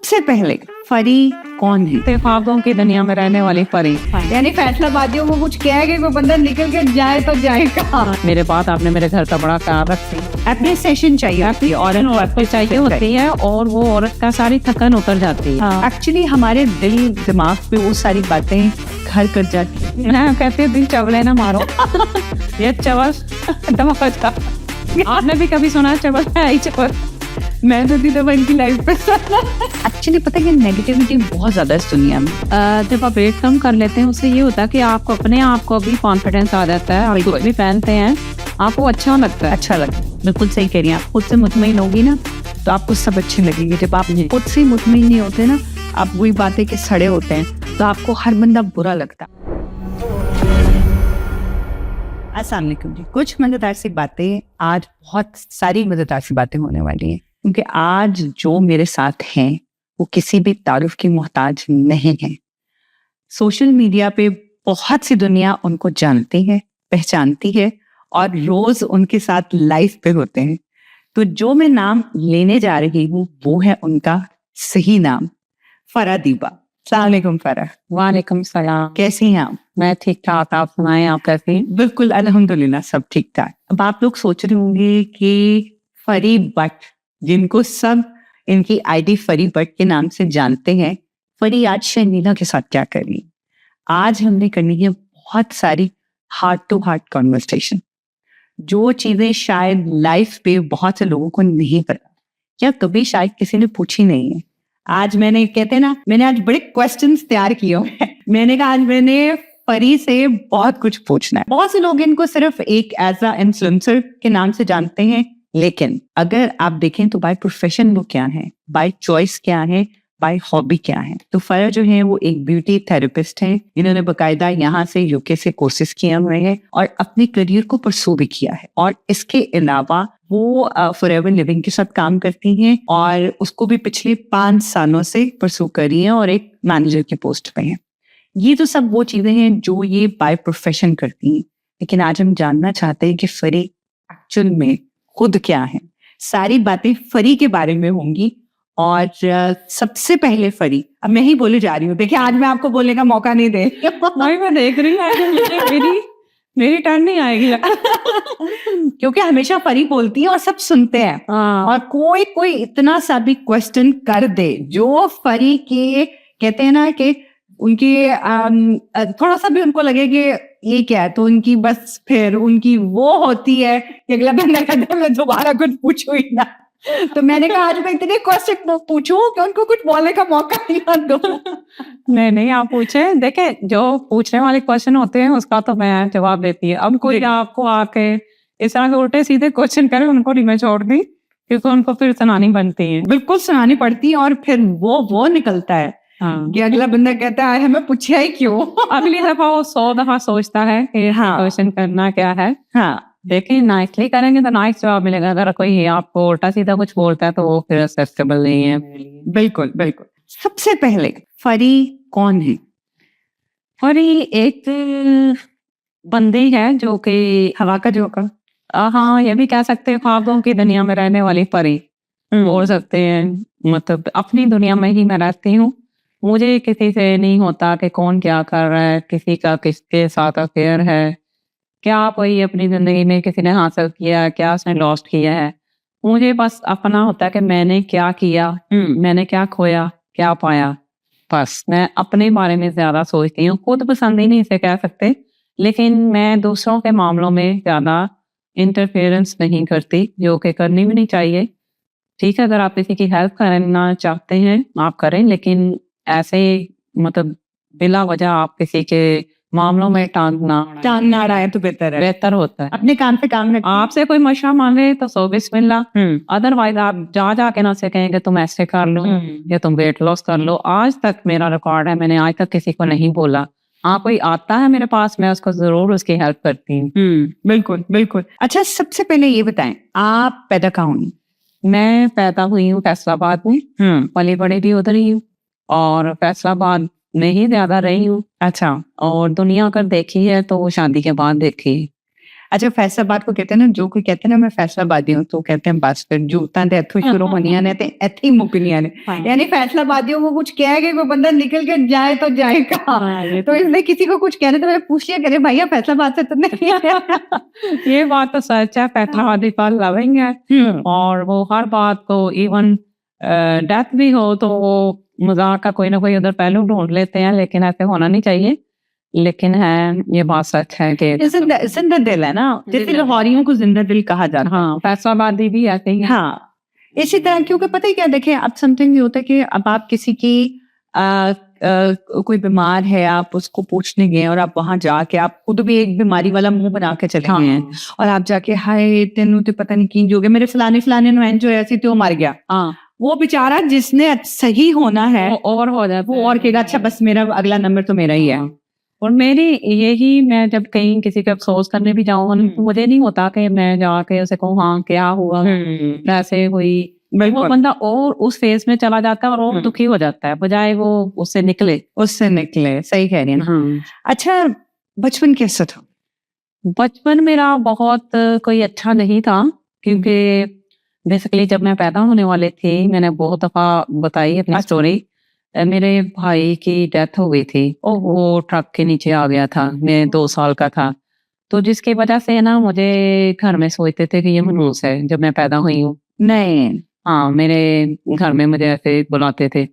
सबसे पहले फरी कौन है? ख्वाबों की दुनिया में रहने वाली परी। यानी फैसलाबादियों को कुछ कह के कोई बंदा निकल के जाए तो जाएगा। मेरे बाद आपने मेरे घर का बड़ा ख्याल रखती। एप्रिसिएशन चाहिए आपकी औरत को चाहिए होती है और वो औरत का सारी थकन उतर जाती है। एक्चुअली हमारे दिल दिमाग पे वो सारी बातें घर कर जाती है। मैं कहती हूँ दिल चवले ना मारो। ये चवल आपने भी कभी सुना चवल है चवल? मैं तो दीदा इनकी लाइफ पे एक्चुअली पता है कि नेगेटिविटी बहुत ज्यादा है इस दुनिया में। जब आप वेट कम कर लेते हैं उससे ये होता है कि आपको अपने आप को भी कॉन्फिडेंस आ जाता है। आप कुछ भी पहनते हैं आपको अच्छा लगता है। अच्छा लगता है, बिल्कुल सही कह रही हैं आप। खुद से मुतमईन होगी ना तो आपको सब अच्छे लगेंगे। जब आप खुद से मुतमईन नहीं होते ना, आप वही बातें के सड़े होते हैं तो आपको हर बंदा बुरा लगता है। अस्सलाम वालेकुम जी। कुछ मजेदार सी बातें, आज बहुत सारी मजेदार सी बातें होने वाली हैं क्योंकि आज जो मेरे साथ हैं वो किसी भी तारुफ की मोहताज नहीं है। सोशल मीडिया पे बहुत सी दुनिया उनको जानती है, पहचानती है और रोज उनके साथ लाइव पे होते हैं। तो जो मैं नाम लेने जा रही हूँ वो है उनका सही नाम, फरा दीबा। अस्सलाम वालेकुम फरा। वालेकुम सलाम। कैसी हैं आप? मैं ठीक ठाक, आप सुनाएं आप कैसी? बिल्कुल अल्हम्दुलिल्लाह, सब ठीक ठाक। अब आप लोग सोच रहे होंगे कि फरी बट, जिनको सब इनकी आईडी फरी बट के नाम से जानते हैं, फरी आज शर्मिला के साथ क्या कर रही है? आज हमने करनी है बहुत सारी हार्ट टू हार्ट कॉन्वर्सेशन, जो चीजें शायद लाइफ पे बहुत से लोगों को नहीं पता या कभी शायद किसी ने पूछी नहीं है। आज मैंने, कहते हैं ना, मैंने आज बड़े क्वेश्चंस तैयार किए हैं। मैंने कहा आज मैंने फरी से बहुत कुछ पूछना है। बहुत से लोग इनको सिर्फ एक एज अ इन्फ्लुएंसर के नाम से जानते हैं, लेकिन अगर आप देखें तो बाय प्रोफेशन वो क्या है, बाय चॉइस क्या है, बाय हॉबी क्या है। तो फरा जो है वो एक ब्यूटी थेरेपिस्ट है। इन्होंने बकायदा यहाँ से यूके से कोर्सेज किए हुए हैं और अपने करियर को परसू भी किया है। और इसके अलावा वो फॉरएवर लिविंग के साथ काम करती हैं और उसको भी पिछले 5 सालों से परसू कर रही हैं और एक मैनेजर की पोस्ट पे है। ये तो सब वो चीजें हैं जो ये बाय प्रोफेशन करती हैं। लेकिन आज हम जानना चाहते हैं कि फरी एक्चुअल में खुद क्या है। सारी बातें फरी के बारे में होंगी। और सबसे पहले फरी, अब मैं ही बोले जा रही हूँ। देखिए आज मैं आपको बोलने का मौका नहीं दे वही मैं देख रही हूँ मेरी टर्न नहीं आएगी। क्योंकि हमेशा फरी बोलती है और सब सुनते हैं। और कोई इतना सा भी क्वेश्चन कर दे जो फरी के, कहते हैं ना कि उनकी थोड़ा सा भी उनको लगे कि ये क्या है, तो उनकी बस फिर उनकी वो होती है कि अगला बंदा कहता है मैं दोबारा कुछ पूछूं ही ना। तो मैंने कहा आज मैं इतने क्वेश्चन पूछूं कि उनको कुछ बोलने का मौका ही ना दो। नहीं आप पूछे। देखे जो पूछने वाले क्वेश्चन होते हैं उसका तो मैं जवाब देती है। अब कोई आपको आके इस तरह के उल्टे सीधे क्वेश्चन करे, उनको नहीं मैं छोड़ दी, क्योंकि उनको फिर सुनानी बनती है। बिल्कुल सुनानी पड़ती है और फिर वो निकलता है कि अगला बंदा कहता है हमें पूछा ही क्यों। अगली दफा वो 100 दफा सोचता है कि क्वेश्चन करना क्या है। देखिए नाइसली करेंगे तो नाइस जवाब मिलेगा। अगर कोई आपको उल्टा सीधा कुछ बोलता है तो वो फिर एक्सेप्टेबल नहीं है। बिल्कुल बिल्कुल। सबसे पहले फरी कौन है? फरी एक बंदी है जो कि हवा का झोंका, हाँ ये भी कह सकते हैं, ख्वाबों की दुनिया में रहने वाली परी बोल सकते हैं। मतलब अपनी दुनिया में ही मैं रहती हूँ। मुझे किसी से नहीं होता कि कौन क्या कर रहा है, किसी का किसके साथ अफेयर है, क्या कोई अपनी जिंदगी में किसी ने हासिल किया, क्या उसने लॉस्ट किया है। मुझे बस अपना होता है कि मैंने क्या किया, मैंने क्या खोया, क्या पाया। बस मैं अपने बारे में ज्यादा सोचती हूँ। खुद पसंद ही नहीं इसे कह सकते, लेकिन मैं दूसरों के मामलों में ज्यादा इंटरफेरेंस नहीं करती, जो कि करनी भी नहीं चाहिए। ठीक है, अगर आप किसी की हेल्प करना चाहते हैं आप करें, लेकिन ऐसे मतलब बिला वजह आप किसी के मामलों में टांग ना अड़ाए तो बेहतर होता है। अपने काम पे काम रखें। आपसे कोई मशवरा मांगे तो सो बिस्मिल्लाह। अदरवाइज आप जाके ना से कहेंगे तुम ऐसे कर लो या तुम वेट लॉस कर लो। आज तक मेरा रिकॉर्ड है, मैंने आज तक किसी को नहीं बोला। कोई आता है मेरे पास, मैं उसको जरूर उसकी हेल्प करती हूँ। बिल्कुल बिल्कुल। अच्छा सबसे पहले ये बताएं, आप पैदा कहाँ हुई? मैं पैदा हुई हूँ फैसलाबाद में, पली बड़ी भी उधर ही हूँ और फैसलाबाद में ही ज्यादा रही हूँ। अच्छा। और दुनिया अगर देखी है तो वो शादी के बाद देखी। अच्छा फैसलाबाद को कहते हैं ना, जो कोई कहते हैं ना मैं फैसलाबादी हूँ, तो कहते हैं बस फिर जूता ते इत्थों शुरू होनियां ने ते इत्थे ही मुकनियां ने। यानी फैसलाबादियों को कुछ कह के कोई बंदा निकल के जाए तो जाए कहाँ। तो इसलिए किसी को कुछ कहने तो मैं पूछ लिया करे, भैया फैसलाबाद से तो नहीं। ये बात तो सच है, फैसलाबादी पर लविंग है और वो हर बात को इवन डेथ भी हो तो वो मजाक का कोई ना कोई उधर पहलू ढूंढ लेते हैं, लेकिन ऐसे होना नहीं चाहिए। लेकिन है ये बात सच है कि जिंदा दिल है ना, जैसे लाहौरियों को जिंदा दिल कहा जाता है। हाँ, फैसलाबादी भी ऐसे ही है। हाँ इसी तरह, क्योंकि पता है क्या, देखें अब समथिंग ये होता है कि अब आप किसी की कोई बीमार है, आप उसको पूछने गए और आप वहां जाके आप खुद भी एक बीमारी वाला मुंह बना के चले गए हैं और आप जाके हाय तेनू तो पता नहीं की जो गया, मेरे फलाने फलाने नु जो ऐसी तो मर गया। वो बेचारा जिसने सही होना है और हो जाए वो और कहेगा अच्छा बस मेरा अगला नंबर तो मेरा ही है। और मेरी यही, मैं जब कहीं किसी का अफसोस करने भी जाऊँ, मुझे नहीं होता कि मैं जाके उसे कहूँ हाँ क्या हुआ, ऐसे हुई। वो बंदा और उस फेज में चला जाता है और और दुखी हो जाता है, बजाय वो उससे निकले। सही कह रही है। अच्छा बचपन कैसा था? बचपन मेरा बहुत कोई अच्छा नहीं था, क्योंकि बेसिकली जब मैं पैदा होने वाले थे, मैंने बहुत दफा बताई अपनी स्टोरी, मेरे भाई की डेथ हो गई थी। वो ट्रक के नीचे आ गया था, मैं 2 साल का था। तो जिसकी वजह से ना मुझे घर में सोचते थे कि ये मनहूस है जब मैं पैदा हुई हूँ। नहीं हाँ, मेरे घर में मुझे ऐसे बुलाते थे।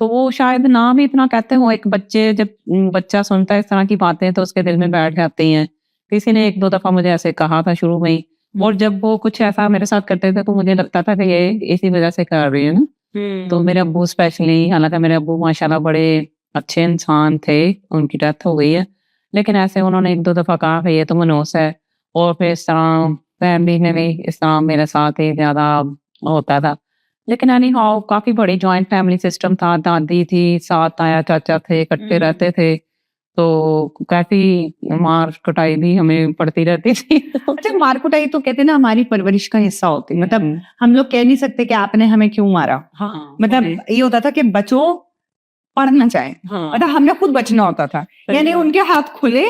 तो वो शायद ना भी इतना कहते हो, एक बच्चे जब बच्चा सुनता है इस तरह की बातें तो उसके दिल में बैठ जाती हैं। किसी ने 1-2 दफा मुझे ऐसे कहा था शुरू में ही, और जब वो कुछ ऐसा मेरे साथ करते थे तो मुझे लगता था कि ये इसी वजह से कर रही है ना। तो मेरे अब्बू स्पेशली, हालांकि मेरे अब्बू माशाल्लाह बड़े अच्छे इंसान थे, उनकी डेथ हो गई है, लेकिन ऐसे उन्होंने 1-2 दफा कहा कि ये तो मनहूस है। और फिर इस तरह फैमिली में भी इस तरह मेरे साथ ही ज्यादा होता था। लेकिन एनी हाउ काफी बड़ी जॉइंट फैमिली सिस्टम था, दादी थी, साथ ताया चाचा थे, इकट्ठे रहते थे, तो काफी मार कुटाई भी हमें पड़ती रहती थी। अच्छा मार कुटाई तो कहते हैं ना हमारी परवरिश का हिस्सा होती है, मतलब हम लोग कह नहीं सकते कि आपने हमें क्यों मारा। हाँ, मतलब ये होता था कि बच्चों पढ़ना चाहे, मतलब हमने खुद बचना होता था, यानी उनके हाथ खुले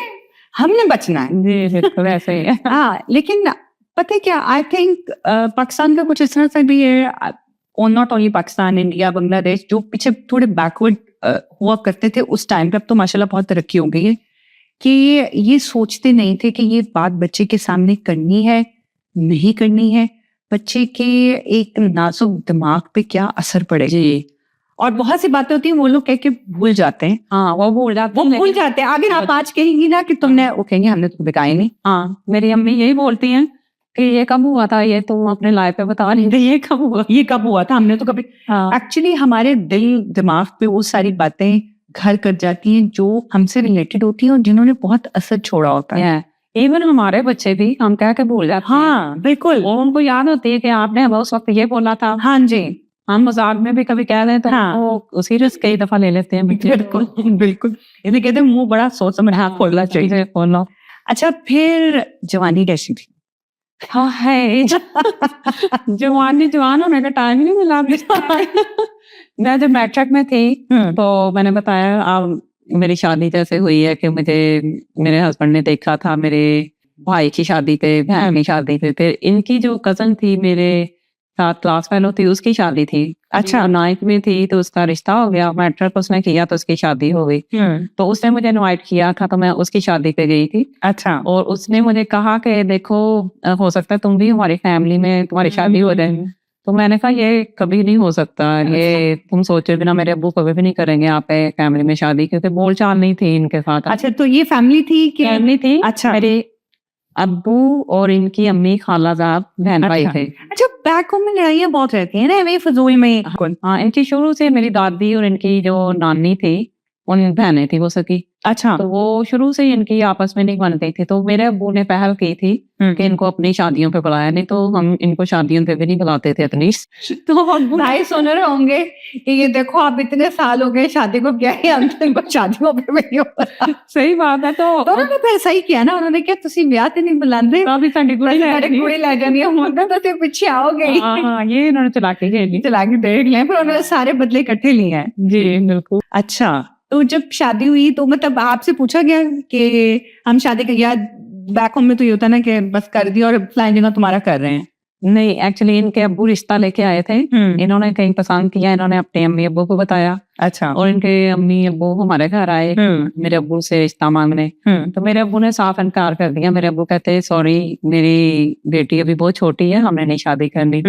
हमने बचना है। जी बिल्कुल ऐसे ही है। हाँ लेकिन पता है क्या, आई थिंक पाकिस्तान का कुछ इस तरह से भी है, और not only Pakistan, India, Bangladesh, जो पीछे थोड़े बैकवर्ड हुआ करते थे उस टाइम पे, अब तो माशाल्लाह बहुत तरक्की हो गई है, कि ये सोचते नहीं थे कि ये बात बच्चे के सामने करनी है नहीं करनी है, बच्चे के एक नाजुक दिमाग पे क्या असर पड़ेगा। जी, और बहुत सी बातें होती हैं वो लोग कह के भूल जाते हैं। हाँ वो भूल जाते हैं। अगर आप आज कहेंगी ना कि तुमने, वो कहेंगे हमने तो बताया नहीं। हाँ, मेरी अम्मी यही बोलती हैं कि ये कब हुआ था, ये तुम अपने लाइफ पे बता नहीं रही, ये कब हुआ था, हमने तो कभी। एक्चुअली हमारे दिल दिमाग पे वो सारी बातें घर कर जाती हैं जो हमसे रिलेटेड होती हैं और जिन्होंने बहुत असर छोड़ा होता है। इवन हमारे बच्चे भी हम कह के भूल जाते हैं। हाँ बिल्कुल, और उनको याद होती है कि आपने उस वक्त ये बोला था। हाँ जी, हम मजाक में भी कभी कह रहे तो वो सीरियस कई दफा ले लेते हैं बच्चे। बिल्कुल इसे कहते हैं मुंह बड़ा सोच समझ खोलना चाहिए। खोलो। अच्छा फिर जवानी कैसी थी? हाँ है जवान होने का टाइम ही नहीं मिला। मैं जब मैट्रिक में थी तो मैंने बताया, अब मेरी शादी जैसे हुई है कि मुझे मेरे हस्बैंड ने देखा था मेरे भाई की शादी पे, बहन की शादी पे, फिर इनकी जो कजन थी मेरे साथ क्लास फेलो थी, उसकी शादी थी। अच्छा 9th में थी तो उसका रिश्ता हो गया, मैट्रिक उसने किया तो उसकी शादी हो गई। तो उसने मुझे इनवाइट किया था तो मैं उसकी शादी पे गई थी। अच्छा, और उसने मुझे कहा कि देखो हो सकता है तुम भी हमारी फैमिली में तुम्हारी शादी हो जाए। तो मैंने कहा ये कभी नहीं हो सकता, ये तुम सोचे बिना मेरे अब्बू कभी भी नहीं करेंगे आप फैमिली में शादी, क्योंकि बोलचाल नहीं थी इनके साथ। अच्छा तो ये फैमिली थी कि फैमिली थी। अच्छा, मेरे अब्बू और इनकी अम्मी खालाजाद बहन भाई थे। अच्छा बैक होम में लड़ाइयाँ बहुत रहती है ना वे फजूल में। हाँ, इनकी शुरू से मेरी दादी और इनकी जो नानी थी उन बहनें थी वो सकी। अच्छा, तो वो शुरू से इनकी आपस में नहीं बनती थी, तो मेरे अब्बू ने पहल की थी कि इनको अपनी शादियों पे बुलाया, नहीं तो हम इनको शादियों पे भी नहीं बुलाते थे एटलीस्ट। तो भाई सुन रहे होंगे कि ये देखो आप इतने साल हो गए शादी को, क्या है हम तो इनको शादियों पे भी नहीं बुला। सही बात है। तो उन्होंने फिर सही किया ना, उन्होंने क्या तुसी ब्याह ते नहीं बुलाते, अभी साडी कुड़ी लै जानी होंगे तो ते पीछे आओगे। हाँ, ये इन्होंने चला के देख लिया, फिर उन्होंने सारे बदले इकट्ठे लिए हैं। जी बिल्कुल। अच्छा तो जब शादी हुई तो मतलब आपसे पूछा गया कि हम शादी का, या बैक होम में तो ये होता है ना कि बस कर दिया और फ्लाइंग जगह तुम्हारा कर रहे हैं। नहीं, एक्चुअली इनके अब्बू रिश्ता लेके आए थे, इन्होंने कहीं पसंद किया, इन्होंने अपने अम्मी अब्बू को बताया अच्छा। और इनके अम्मी अब्बू हमारे घर आए मेरे अब्बू से रिश्ता मांगने। तो मेरे अब्बू ने साफ इनकार कर दिया। मेरे अब्बू कहते सॉरी, मेरी बेटी अभी बहुत छोटी है, हमने नहीं शादी करनी।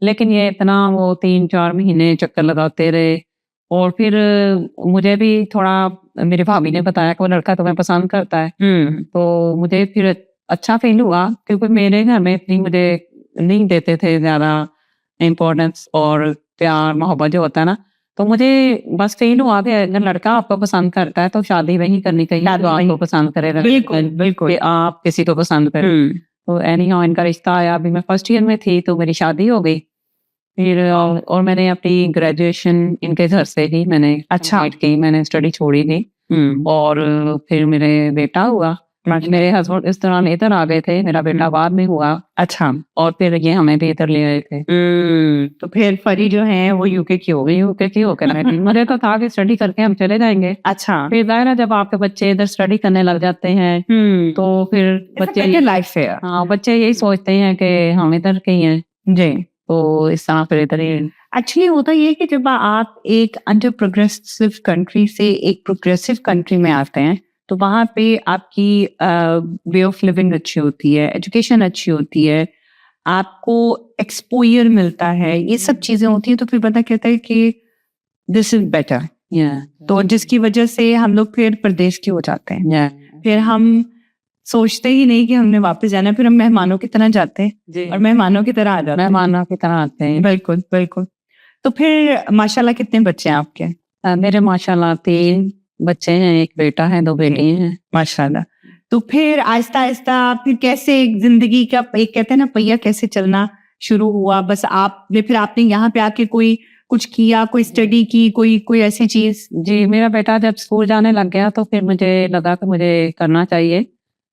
लेकिन ये इतना वो 3-4 महीने चक्कर लगाते रहे और फिर मुझे भी थोड़ा मेरी भाभी ने बताया कि वो लड़का तुम्हें पसंद करता है। तो मुझे फिर अच्छा फील हुआ क्योंकि मेरे घर में इतनी मुझे नहीं देते थे ज्यादा इम्पोर्टेंस और प्यार मोहब्बत जो होता है ना। तो मुझे बस फील हुआ कि अगर लड़का आपको पसंद करता है तो शादी वही करनी चाहिए जो आपको पसंद करे। बिल्कुल बिल्कुल। कि आप किसी को पसंद करें। तो एनीहाउ इनका रिश्ता आया। अभी मैं फर्स्ट ईयर में थी तो मेरी शादी हो गई। फिर और मैंने अपनी ग्रेजुएशन इनके घर से ही मैंने की, मैंने स्टडी छोड़ी नहीं। और फिर मेरे बेटा हुआ। मेरे हस्बैंड इस दौरान इधर आ गए थे, मेरा बेटा बाद में हुआ। अच्छा। और फिर ये हमें भी इधर ले आए थे। तो फिर फरी जो है वो यूके की हो गई। यूके की होकर मुझे तो था कि स्टडी करके हम चले जाएंगे। अच्छा। फिर जाहिर है जब आपके बच्चे इधर स्टडी करने लग जाते हैं तो फिर बच्चे लाइफ है। हाँ, बच्चे यही सोचते हैं कि हम इधर के ही हैं जी। तो इस तरह फिर इधर ही। एक्चुअली होता ये है कि जब आप एक अंडर प्रोग्रेसिव कंट्री से एक प्रोग्रेसिव कंट्री में आते हैं तो वहाँ पे आपकी वे ऑफ लिविंग अच्छी होती है, एजुकेशन अच्छी होती है, आपको एक्सपोजर मिलता है, ये सब चीजें होती हैं। तो फिर पता कहता है कि दिस इज बेटर। तो जिसकी वजह से हम लोग फिर प्रदेश के हो जाते हैं। फिर हम सोचते ही नहीं कि हमने वापस जाना है, फिर हम मेहमानों की तरह जाते हैं और मेहमानों की तरह आ जाते हैं। मेहमानों की तरह आते हैं। बिल्कुल बिल्कुल। तो फिर माशाल्लाह कितने बच्चे हैं आपके? मेरे माशाल्लाह 3 बच्चे हैं, एक बेटा है, 2 बेटी हैं। माशाल्लाह। तो फिर आहिस्ता आहिस्ता फिर कैसे जिंदगी का एक कहते हैं ना पहिया कैसे चलना शुरू हुआ? बस आपने फिर आपने यहाँ पे आके कोई कुछ किया, कोई स्टडी की, कोई ऐसी चीज? जी, मेरा बेटा जब स्कूल जाने लग गया तो फिर मुझे लगा कि मुझे करना चाहिए।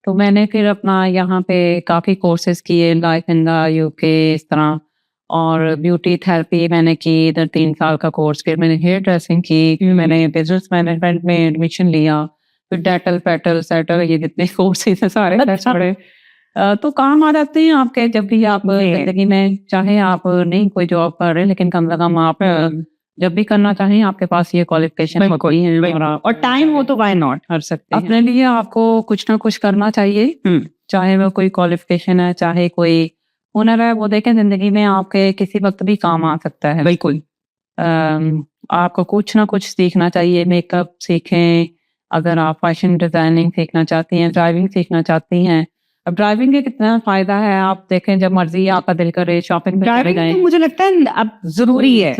तो मैंने फिर अपना यहाँ पे काफी कोर्सेज किए, लाइफ इन द यूके इस तरह, और ब्यूटी थेरेपी मैंने की इधर 3 साल का कोर्स। फिर मैंने हेयर ड्रेसिंग की, फिर मैंने बिजनेस मैनेजमेंट में एडमिशन लिया, फिर डेटल पेटल सेटल ये जितने कोर्सेज हैं सारे पढ़े। तो काम आ जाते हैं आपके जब भी आप जिंदगी में, चाहे आप नहीं कोई जॉब कर रहे लेकिन कम से कम आप जब भी करना चाहें आपके पास ये क्वालिफिकेशन होती है और टाइम हो तो व्हाई नॉट कर सकते हैं। अपने लिए आपको कुछ ना कुछ करना चाहिए, चाहे वो कोई क्वालिफिकेशन है चाहे कोई हुनर है, वो देखें जिंदगी में आपके किसी वक्त भी काम आ सकता है। बिल्कुल। आपको कुछ ना कुछ सीखना चाहिए। मेकअप सीखें, अगर आप फैशन डिजाइनिंग सीखना चाहती हैं, ड्राइविंग सीखना चाहती हैं। अब ड्राइविंग के कितना फायदा है, आप देखें जब मर्जी आपका दिल करे शॉपिंग पे चले जाएं। तो मुझे लगता है अब जरूरी है,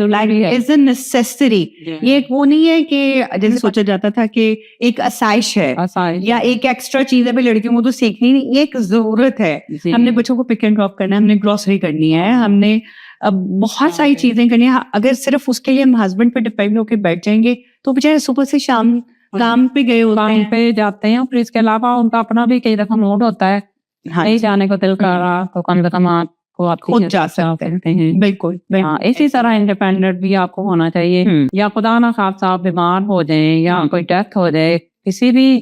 इज अ नेसेसरी। ये एक वो नहीं है कि जैसे सोचा जाता था कि एक आसाइश है या एक एक्स्ट्रा चीज है भाई लड़कियों को तो सीखनी नहीं, ये एक जरूरत है। हमने बच्चों को पिक एंड ड्रॉप करना है, हमने ग्रोसरी करनी है, हमने अब बहुत सारी चीजें करनी है। अगर सिर्फ उसके लिए हम हस्बैंड पे डिपेंड होकर बैठ जाएंगे तो बेचारे सुबह से शाम काम पे गए होते हैं, पे जाते हैं। फिर इसके अलावा उनका अपना भी कई दफा मूड होता है, नहीं जाने को दिल कर रहा तो कम से कम आपको आप खुद जा सकते हैं। बिल्कुल। इसी तरह इंडिपेंडेंट भी आपको होना चाहिए। या खुदा ना खास्ता आप बीमार हो जाए या कोई डेथ हो जाए, किसी भी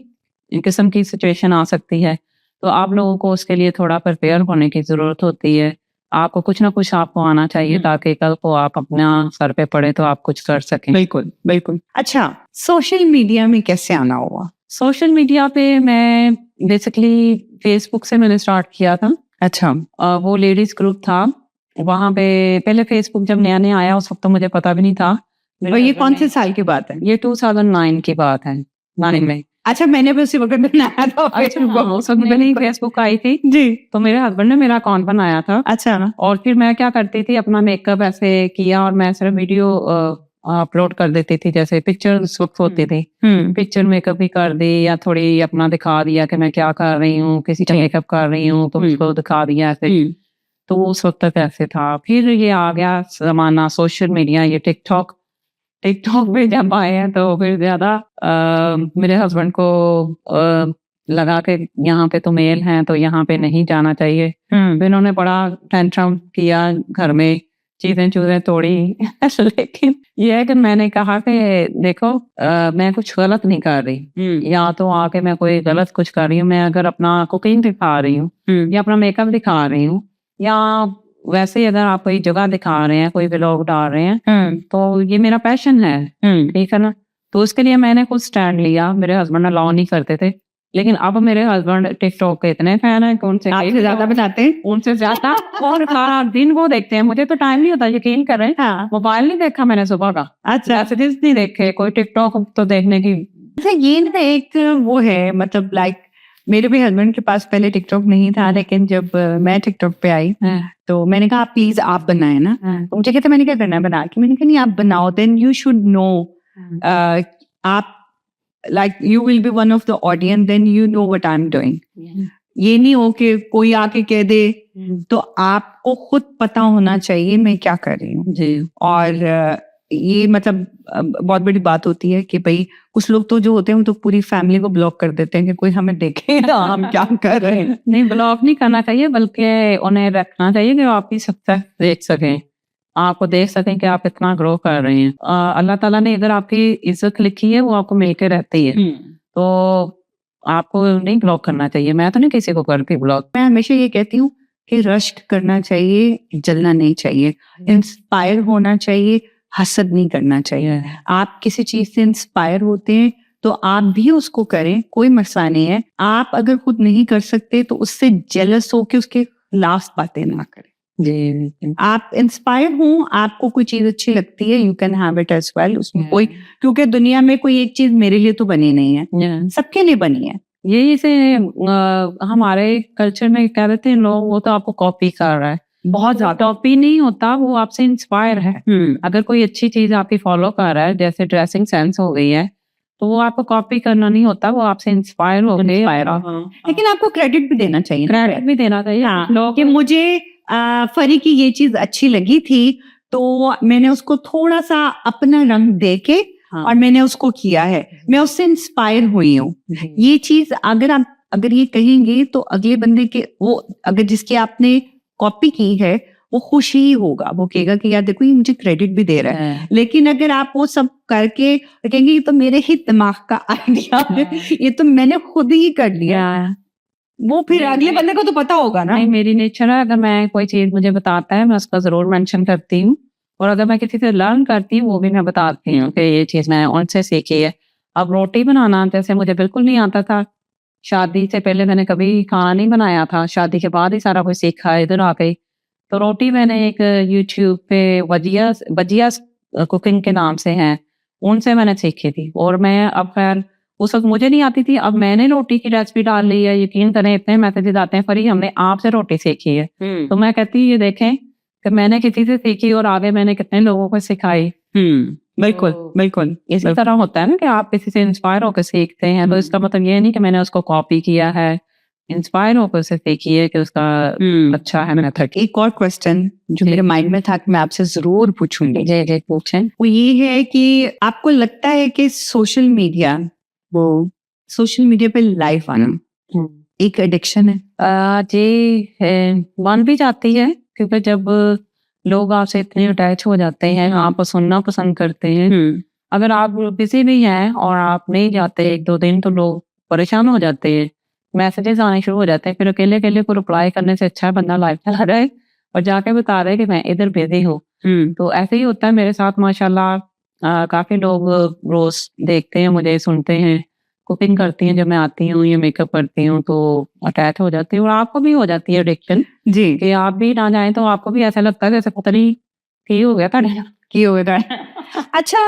किस्म की सिचुएशन आ सकती है, तो आप लोगों को उसके लिए थोड़ा प्रिपेयर होने की जरूरत होती है। आपको कुछ ना कुछ आपको आना चाहिए ताकि कल को आप अपना सर पे पड़े तो आप कुछ कर सकें। बिल्कुल बिल्कुल। अच्छा, सोशल मीडिया में कैसे आना हुआ? सोशल मीडिया पे मैं बेसिकली फेसबुक से मैंने स्टार्ट किया था। अच्छा। वो लेडीज ग्रुप था वहाँ पे। पहले फेसबुक जब नया नया आया उस वक्त तो मुझे पता भी नहीं था। और ये कौन से साल की बात है? ये 2009 की बात है, 9 में। अच्छा, मैंने भी उसी वक्त बनाया था उस वक्त मैंने फेसबुक आई थी जी। तो मेरे हस्बैंड ने मेरा अकाउंट बनाया था। अच्छा। और फिर मैं क्या करती थी, अपना मेकअप ऐसे किया और मैं सिर्फ वीडियो अपलोड कर देती थी, जैसे पिक्चर उस वक्त होती थी, पिक्चर मेकअप भी कर दी या थोड़ी अपना दिखा दिया कि मैं क्या कर रही हूँ, किसी का मेकअप कर रही हूँ तो उसको दिखा दिया ऐसे। तो उस वक्त तक ऐसे था। फिर ये आ गया जमाना सोशल मीडिया, ये टिकटॉक पे जब आए हैं तो फिर ज्यादा मेरे हस्बैंड को लगा कि यहाँ पे तो मेल हैं तो यहाँ पे नहीं जाना चाहिए। फिर इन्होंने बड़ा टेंट्रम किया घर में, चीजें तोड़ी लेकिन ये है कि मैंने कहा कि देखो मैं कुछ गलत नहीं कर रही, या तो आके मैं कोई गलत कुछ कर रही हूँ। मैं अगर अपना कुकिंग दिखा रही हूँ या अपना मेकअप दिखा रही हूँ, या वैसे ही अगर आप कोई जगह दिखा रहे हैं, कोई व्लॉग डाल रहे हैं, तो ये मेरा पैशन है, ठीक है ना। तो उसके लिए मैंने खुद स्टैंड लिया। मेरे हस्बैंड अलाउ नहीं करते थे, लेकिन अब मेरे हस्बैंड टिकटॉक के इतने फैन है कि उनसे आपसे ज्यादा बताते हैं। उनसे ज्यादा और सारा दिन वो देखते हैं। मुझे तो टाइम नहीं होता, यकीन करें। हाँ। मोबाइल नहीं देखा मैंने सुबह का, अच्छा, मैसेजेस नहीं देखे, कोई टिकटॉक तो देखने की। अच्छा ये ना एक वो है, मतलब लाइक मेरे भी हस्बैंड के पास पहले टिकटॉक नहीं था, लेकिन जब मैं टिकटॉक पे आई तो मैंने कहा प्लीज आप बनाए ना। तो मुझे कहते मैंने क्या करना है बना के, मैंने कहा नहीं आप बनाओ, देन यू शुड नो, आप like you will be one of the audience, then you know what I am doing. ये नहीं हो कि कोई आके कह दे, तो आपको खुद पता होना चाहिए मैं क्या कर रही हूँ जी। और ये मतलब बहुत बड़ी बात होती है कि भाई कुछ लोग तो जो होते हैं वो तो पूरी फैमिली को ब्लॉक कर देते हैं कि कोई हमें देखे ना हम क्या कर रहे हैं। नहीं, ब्लॉक नहीं करना चाहिए, बल्कि उन्हें रखना चाहिए कि वो आपकी सक्सेस देख सकें, आपको देख सकें कि आप कितना ग्रो कर रहे हैं। अल्लाह ताला ने अगर आपकी इज्जत लिखी है वो आपको मिलके रहती है, तो आपको नहीं ब्लॉक करना चाहिए। मैं तो नहीं किसी को करती ब्लॉक। मैं हमेशा ये कहती हूँ कि रश्क करना चाहिए, जलना नहीं चाहिए, इंस्पायर होना चाहिए, हसद नहीं करना चाहिए। आप किसी चीज से इंस्पायर होते हैं तो आप भी उसको करें, कोई मसला नहीं है। आप अगर खुद नहीं कर सकते तो उससे जेलस होके उसके खिलाफ बातें ना करें जी। आप इंस्पायर हो, आपको कोई चीज अच्छी लगती है, you can have it as well. उसमें कोई, क्योंकि दुनिया में कोई एक चीज मेरे लिए तो बनी नहीं है, सबके लिए बनी है। यही से हमारे कल्चर में कह देते हैं लोग, वो तो आपको कॉपी कर रहा है। बहुत ज्यादा कॉपी नहीं होता, वो आपसे इंस्पायर है। अगर कोई अच्छी चीज आपकी फॉलो कर रहा है, जैसे ड्रेसिंग सेंस हो गई है, तो वो आपको कॉपी करना नहीं होता, वो आपसे इंस्पायर हो गए। लेकिन आपको क्रेडिट भी देना चाहिए, क्रेडिट भी देना चाहिए। हाँ, कि मुझे फरी की ये चीज अच्छी लगी थी तो मैंने उसको थोड़ा सा अपना रंग दे के और मैंने उसको किया है, मैं उससे इंस्पायर हुई हूँ। ये चीज अगर ये कहेंगे तो अगले बंदे के, वो अगर जिसकी आपने कॉपी की है वो खुश ही होगा, वो कहेगा कि यार देखो ये मुझे क्रेडिट भी दे रहा है। लेकिन अगर आप वो सब करके कहेंगे ये तो मेरे ही दिमाग का आइडिया है, ये तो मैंने खुद ही कर लिया, वो फिर अगले बंदे को तो पता होगा ना। नहीं, मेरी नेचर है, अगर मैं कोई चीज मुझे बताता है मैं उसका जरूर मेंशन करती हूँ, और अगर मैं किसी से लर्न करती हूँ वो भी मैं बताती हूँ कि ये चीज मैं उनसे सीखी है। अब रोटी बनाना जैसे मुझे बिल्कुल नहीं आता था, शादी से पहले मैंने कभी खाना नहीं बनाया था, शादी के बाद ही सारा कुछ सीखा, इधर आ गई। तो रोटी मैंने एक यूट्यूब पे वजिया कुकिंग के नाम से हैं, उनसे मैंने सीखी थी। और मैं अब खैर उस वक्त मुझे नहीं आती थी, अब मैंने रोटी की रेसिपी डाल ली है। यकीन करें इतने मैसेजेस आते हैं, फरी हमने आपसे रोटी सीखी है। तो मैं कहती हूँ ये देखें कि मैंने किसी से सीखी और आगे मैंने कितने लोगों को सिखाई। बिल्कुल बिल्कुल इसी तरह होता है ना कि आप किसी से इंस्पायर होकर सीखते हैं, तो इसका मतलब ये नहीं कि मैंने उसको कॉपी किया है, इंस्पायर होकर उसे सीखी है कि उसका अच्छा है मेथड। एक और क्वेश्चन जो मेरे माइंड में था कि मैं आपसे जरूर पूछूंगी, जी पूछें। वो ये है कि आपको लगता है कि सोशल मीडिया पे लाइव आना एक एडिक्शन है? जी बन भी जाती है, क्योंकि जब लोग आपसे इतने अटैच हो जाते हैं, आपको सुनना पसंद करते हैं। अगर आप बिजी भी हैं और आप नहीं जाते 1-2 दिन, तो लोग परेशान हो जाते हैं, मैसेजेस आने शुरू हो जाते हैं। फिर अकेले को रिप्लाई करने से अच्छा है बंदा लाइव चला रहे और जाके बता रहे कि मैं इधर बिजी हूँ। तो ऐसे ही होता है मेरे साथ माशाल्लाह। काफी लोग रोज देखते हैं मुझे, सुनते हैं, कुकिंग करती हैं जब मैं आती हूँ या मेकअप करती हूँ तो अटैच हो जाती हूँ। और आपको भी हो जाती है एडिक्शन जी, कि आप भी ना जाए तो आपको भी ऐसा लगता है जैसे पता नहीं की हो गया था, की हो गया था। अच्छा,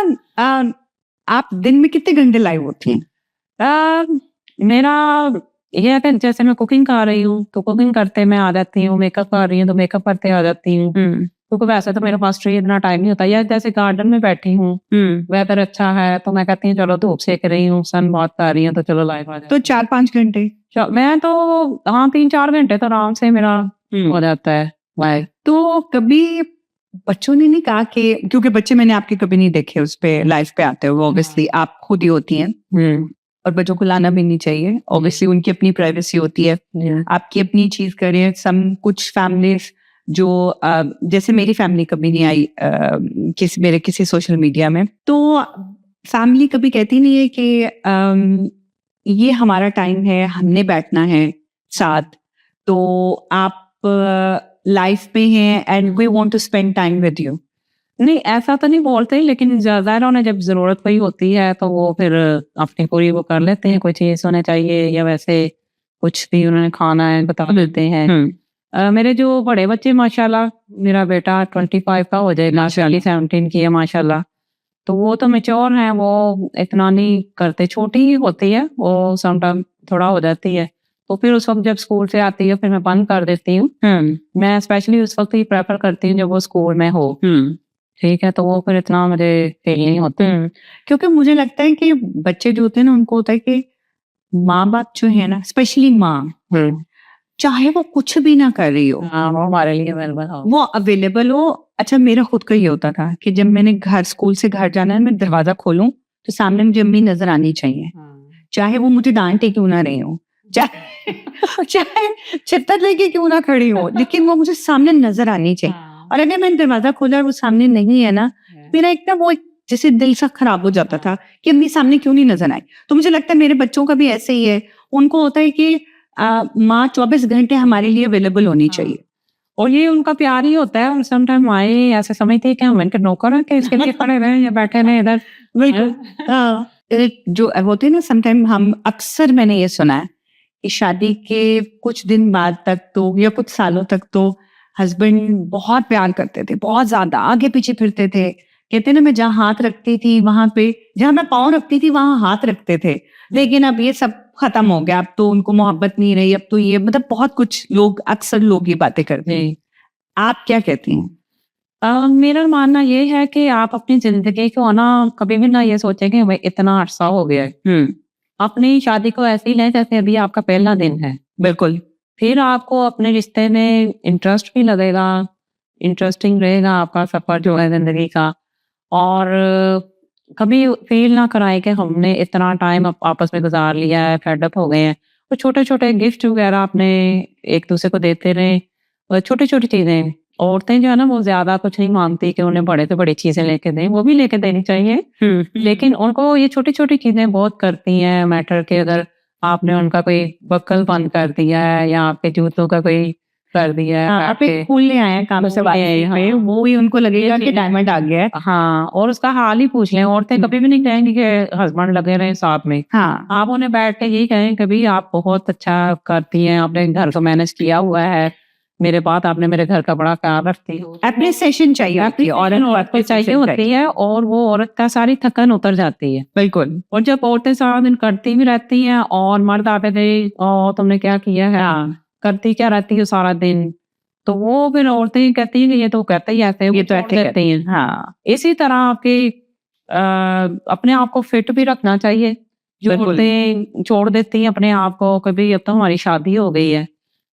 आप दिन में कितने घंटे लाइव होती हैं? मेरा ये है कि जैसे मैं कुकिंग कर रही हूँ तो कुकिंग करते मैं आ जाती हूँ, मेकअप कर रही हूँ तो मेकअप करते आ जाती हूँ, क्योंकि वैसे तो मेरे पास इतना टाइम नहीं होता। या जैसे गार्डन में बैठी हूँ, वेदर अच्छा है तो मैं कहती हूँ चलो धूप सेक रही हूँ, सन बहुत आ रही है तो चलो लाइव आ जाए। तो 4-5 घंटे? मैं तो हाँ 3-4 घंटे तो आराम से मेरा हो जाता है लाइव। तो कभी बच्चों ने नहीं कहा कि, क्योंकि बच्चे मैंने आपके कभी नहीं देखे उस पे लाइव पे आते हुए, ऑब्वियसली आप खुद ही होती हैं और बच्चों को लाना भी नहीं चाहिए, ऑब्वियसली उनकी अपनी प्राइवेसी होती है, आपकी अपनी चीज करें। कुछ फैमिलीज जो जैसे मेरी फैमिली कभी नहीं आई मेरे किसी सोशल मीडिया में, तो फैमिली कभी कहती नहीं है कि ये हमारा टाइम है, हमने बैठना है साथ, तो आप लाइफ में हैं and we want to spend time with you. नहीं, ऐसा तो नहीं बोलते, लेकिन ज़ाहिर उन्हें जब ज़रूरत कोई होती है तो वो फिर अपनी पूरी वो कर लेते हैं, कोई चीज़ होनी चाहिए या वैसे कुछ भी उन्होंने खाना है बता देते हैं। मेरे जो बड़े बच्चे माशाल्लाह, मेरा बेटा 25 का हो जाएगा, 17 की है माशाल्लाह, तो वो तो मैच्योर हैं, वो इतना नहीं करते, छोटी ही होती है वो, समटाइम थोड़ा हो जाती है, तो फिर उस वक्त जब स्कूल से आती है फिर मैं बंद कर देती हूँ। मैं स्पेशली उस वक्त ही प्रेफर करती हूँ जब वो स्कूल में हो, ठीक है, तो वो फिर इतना मुझे फील नहीं होता। क्योंकि मुझे लगता है कि बच्चे जो होते हैं ना, उनको होता है कि माँ बाप जो है ना, स्पेशली माँ, चाहे वो कुछ भी ना कर रही हो, वो हमारे लिए अवेलेबल हो, वो अवेलेबल हो। अच्छा, मेरा खुद का ये होता था कि जब मैंने स्कूल से घर जाना है, मैं दरवाजा खोलूं तो सामने मुझे अम्मी नजर आनी चाहिए, चाहे वो मुझे डांटे क्यों ना रही हो, चाहे चित्तर लेके क्यों ना खड़ी हो, लेकिन वो मुझे सामने नजर आनी चाहिए। और अगर मैंने दरवाजा खोला और वो सामने नहीं है ना, मेरा एकदम वो जैसे दिल सा खराब हो जाता था कि अम्मी सामने क्यों नहीं नजर आई। तो मुझे लगता है मेरे बच्चों का भी ऐसे ही है, उनको होता है कि माँ 24 घंटे हमारे लिए अवेलेबल होनी चाहिए, और ये उनका प्यार ही होता है। और समटाइम माए ऐसे समझती है कि हम इनके नौकर हैं कि इसके लिए खड़े रहे या बैठे रहे इधर। जो होते हैं ना, समटाइम हम अक्सर मैंने ये सुना है कि शादी के कुछ दिन बाद तक तो या कुछ सालों तक तो हस्बैंड बहुत प्यार करते थे, बहुत ज्यादा आगे पीछे फिरते थे, कहते ना मैं जहाँ हाथ रखती थी वहां पे, जहाँ मैं पाँव रखती थी वहां हाथ रखते थे। लेकिन अब ये सब खत्म हो गया, अब तो उनको मोहब्बत नहीं रही, अब तो ये मतलब बहुत कुछ लोग, अक्सर लोग ये बातें करते हैं। आप क्या कहती हैं? मेरा मानना ये है कि आप अपनी जिंदगी को ना कभी भी ना ये सोचें कि भाई इतना अरसा हो गया है, अपनी शादी को ऐसे ही लें जैसे अभी आपका पहला दिन है। बिल्कुल। फिर आपको अपने रिश्ते में इंटरेस्ट भी लगेगा, इंटरेस्टिंग रहेगा आपका सफर जो है जिंदगी का। और कभी फील ना कराए कि हमने इतना टाइम आपस में गुजार लिया है, फेडअप हो गए हैं। तो छोटे छोटे गिफ्ट वगैरह अपने एक दूसरे को देते रहे, और छोटी छोटी चीजें, औरतें जो है ना वो ज्यादा कुछ नहीं मांगती कि उन्हें बड़े से बड़ी चीजें लेके दें, वो भी लेके देनी चाहिए, लेकिन उनको ये छोटी छोटी चीजें बहुत करती हैं मैटर के। अगर आपने उनका कोई बक्कल बंद कर दिया है या आपके जूतों का कोई कर दिया है, आप एक फूल ले आए हैं काम से बाहर, वो भी उनको लगेगा कि डायमंड आ गया है। हाँ, और उसका हाल ही पूछ लें। औरतें कभी भी नहीं कहेंगी कि हस्बैंड लगे रहे साथ में। हाँ, आप उन्हें बैठ के यही कहें कभी आप बहुत अच्छा करती हैं, आपने घर को मैनेज किया हुआ है, मेरे बाद आपने मेरे घर का बड़ा ख्याल रखती हो। एप्रिसिएशन चाहिए होती है, औरत को चाहिए होती है, और वो औरत का सारी थकन उतर जाती है। बिल्कुल। और जब औरतें सारा दिन करती भी रहती हैं और मर्द आते थे और तुमने क्या किया है, करती क्या रहती है सारा दिन, तो वो फिर औरतें कहती हैं कि ये तो कहते ही ऐसे, ये तो ऐसे कहती हैं। हाँ, इसी तरह आपके अपने आप को फिट भी रखना चाहिए। जो औरतें छोड़ देती हैं अपने आप को, कभी अब तो हमारी शादी हो गई है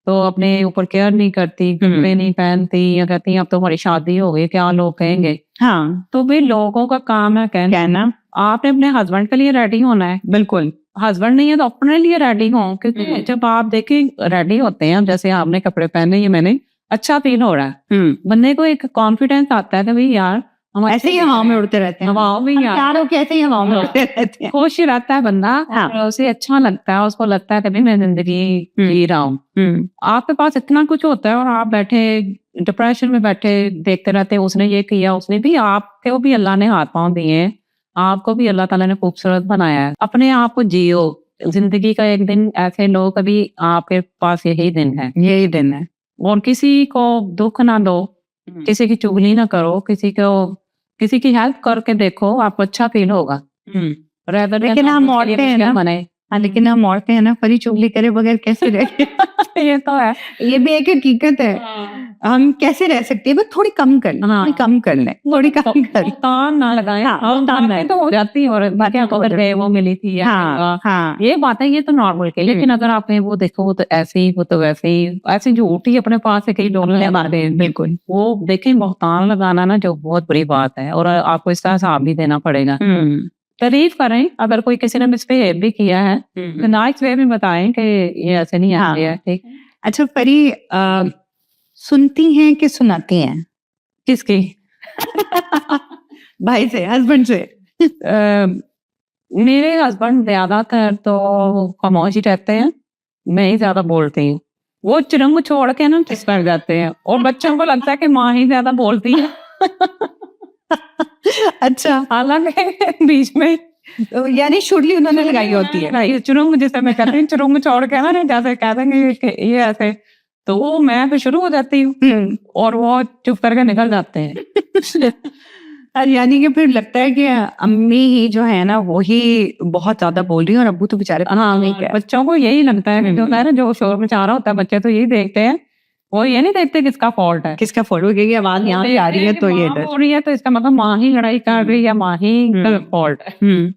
तो अपने ऊपर केयर नहीं करती, कपड़े नहीं पहनती, या कहती हैं अब तो हमारी शादी हो गई, क्या लोग कहेंगे। हाँ, तो भाई लोगों का काम है कहना, आपने अपने हस्बैंड के लिए रेडी होना है। बिल्कुल। हस्बैंड नहीं है तो अपने लिए रेडी हो, क्योंकि जब आप देखें रेडी होते हैं, जैसे आपने कपड़े पहने, ये मैंने अच्छा फील हो रहा है, बंदे को एक कॉन्फिडेंस आता है कि भाई यार हम ऐसे ही हवाओं में उड़ते रहते हैं, हवाओं में यार हो कैसे ही हवाओं में उड़ते रहते हैं, खुश रहता है बंदा। हाँ। और उसे अच्छा लगता है, उसको लगता है कि भाई मैं जिंदगी जी रहा हूँ। आपके पास इतना कुछ होता है और आप बैठे डिप्रेशन में बैठे देखते रहते हैं, उसने ये किया, उसने भी, आपको भी अल्लाह ने हाथ पांव दिए हैं, आपको भी अल्लाह ताला ने खूबसूरत बनाया है। अपने आप को जियो, जिंदगी का एक दिन ऐसे लो, कभी आपके पास यही दिन है, यही दिन है। और किसी को दुख ना दो, किसी की चुगली ना करो, किसी की हेल्प करके देखो, आपको अच्छा फील होगा। लेकिन हम औरतें हैं ना, हाँ, लेकिन हम औरतें हैं ना, फरी चुगली करे बगैर कैसे रह ये तो है, ये भी एक हकीकत है। हम कैसे रह सकते हैं, बस थोड़ी कम कर लें, थोड़ी कम कर लें, थोड़ी कम कर तान ना लगाएं। तान तो हो जाती है, और बातें वो मिली थी, हाँ, हाँ, ये बातें, ये तो नॉर्मल के। लेकिन अगर आपने वो देखो, वो तो ऐसे ही, वो तो वैसे ही, ऐसे झूठी अपने पास से कई डोलने मारते हैं, बिल्कुल। वो देखें, बहुतान लगाना ना जो बहुत बुरी बात है, और आपको इसका हिसाब भी देना पड़ेगा। तारीफ करें, अगर कोई किसी ने मिसबिहेव भी किया है तो नाइस वे में बताएं कि ये ऐसे नहीं आ रहा है, ठीक। अच्छा परी, सुनती हैं कि सुनाती हैं? किसकी? भाई से, हस्बैंड से? मेरे हस्बैंड ज्यादातर तो खामोश ही रहते हैं, मैं ही ज्यादा बोलती हूँ। वो चिरंग छोड़ के ना चुप कर जाते हैं और बच्चों को लगता है कि माँ ही ज्यादा बोलती है। अच्छा, हालांकि बीच में तो यानी शुरली उन्होंने लगाई होती है। नहीं, चुरुंग जिसे मैं कहती हूँ, चुरुंग छोड़ के ना जैसे कह देंगे कि ये ऐसे, तो वो मैं फिर शुरू हो जाती हूँ और वो चुप करके निकल जाते हैं। और यानी कि फिर लगता है कि अम्मी ही जो है ना वो ही बहुत ज्यादा बोल रही है और अब्बू तो बेचारे हाँ, बच्चों को यही लगता है कि जो है ना, जो शोर मचा रहा होता है, बच्चे तो यही देखते हैं, वो ये नहीं देखते किसका फॉल्ट है, किसका फॉल्ट हो गई, आवाज यहाँ से आ रही है तो ये माँ हो रही है तो इसका मतलब माँ ही लड़ाई कर रही है, माँ ही का फॉल्ट है।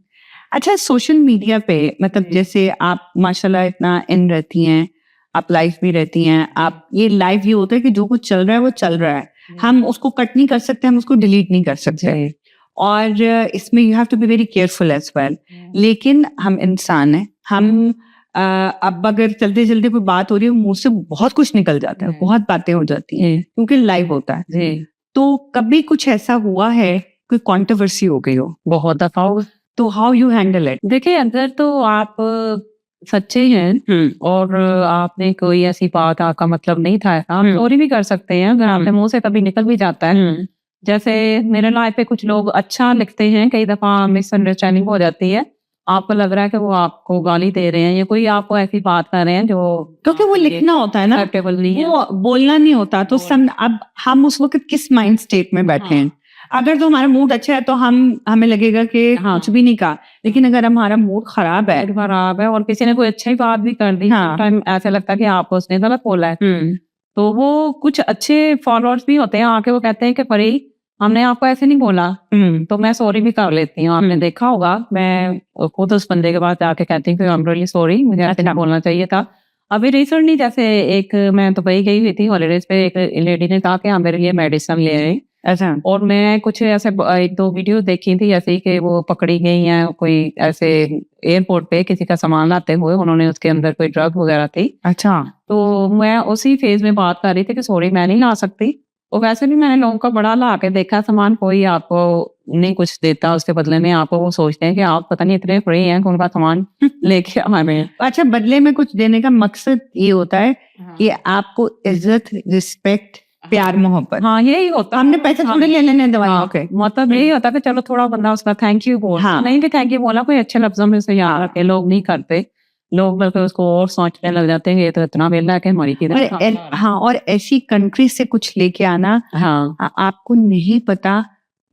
अच्छा, सोशल मीडिया पे मतलब जैसे आप माशाल्लाह इतना इन रहती हैं, आप लाइव भी रहती हैं, आप ये लाइव ये होता है कि जो कुछ चल रहा है वो चल रहा है, हम उसको कट नहीं कर सकते, हम उसको डिलीट नहीं कर सकते, और इसमें you have to be very careful as well. लेकिन हम इंसान हैं, हम अब अगर चलते चलते कोई बात हो रही है, मुंह से बहुत कुछ निकल जाता है, बहुत बातें हो जाती हैं क्योंकि लाइव होता है। तो कभी कुछ ऐसा हुआ है कोई कंट्रोवर्सी हो गई हो? बहुत दफा हो। तो हाउ यू हैंडल इट? देखिए, अगर तो आप सच्चे हैं और आपने कोई ऐसी बात, आपका मतलब नहीं था, आप सॉरी भी कर सकते हैं अगर आपके मुंह से कभी निकल भी जाता है। जैसे मेरे लाइफ पे कुछ लोग अच्छा लिखते हैं, कई दफा मिसअंडरस्टैंडिंग हो जाती है, आपको लग रहा है कि वो आपको गाली दे रहे हैं या कोई आपको ऐसी बात कर रहे हैं जो, क्योंकि वो लिखना होता है ना, नहीं वो बोलना नहीं होता। तो अब हम उस वक्त किस माइंड स्टेट में बैठे हैं? अगर तो हमारा मूड अच्छा है तो हमें लगेगा कि कुछ भी नहीं कहा, लेकिन अगर हमारा मूड खराब है और किसी ने कोई अच्छी बात भी कर दी, टाइम ऐसा लगता है कि आपको उसने गलत बोला है, तो वो कुछ अच्छे फॉलोअर्स भी होते हैं, आके वो कहते हैं कि परी हमने आपको ऐसे नहीं बोला, तो मैं सॉरी भी कर लेती हूँ। आपने देखा होगा, मैं खुद उस बंदे के पास जाके कहती हूँ कि आई एम रियली सॉरी, मुझे ऐसे नहीं बोलना चाहिए था। अभी रिसेंटली जैसे एक मैं दुबई गई हुई थी हॉलीडेज पे, एक लेडी ने कहा कि हाँ मेरे लिए मेडिसिन ले आए। अच्छा, और मैं कुछ ऐसे एक दो वीडियो देखी थी ऐसे ही कि वो पकड़ी गई हैं कोई ऐसे एयरपोर्ट पे किसी का सामान लाते हुए, उन्होंने उसके अंदर कोई ड्रग वगैरह थी। अच्छा, तो मैं उसी फेज में बात कर रही थी कि सॉरी मैं नहीं ला सकती, और वैसे भी मैंने लोगों का बड़ा ला के देखा सामान, कोई आपको नहीं कुछ देता उसके बदले में, आपको वो सोचते हैं कि आप पता नहीं इतने फ्री हैं कि उनका सामान लेके आ रहे हैं। अच्छा, बदले में कुछ देने का मकसद ये होता है कि आपको इज्जत, रिस्पेक्ट, प्यार, मोहब्बत, हाँ यही होता। हमने पैसे थोड़े ले लेने दवाइयों के, मतलब यही होता है कि चलो थोड़ा बंदा उसका थैंक यू बोल, नहीं कि थैंक यू बोला कोई अच्छे लफ्जों में से याद रखे, लोग नहीं करते, लोग बल्कि उसको और सोचने लग जाते हैं ये तो इतना वेला है कि हमारी किधर। हाँ, और ऐसी कंट्री से कुछ लेके आना, हाँ, आपको नहीं पता।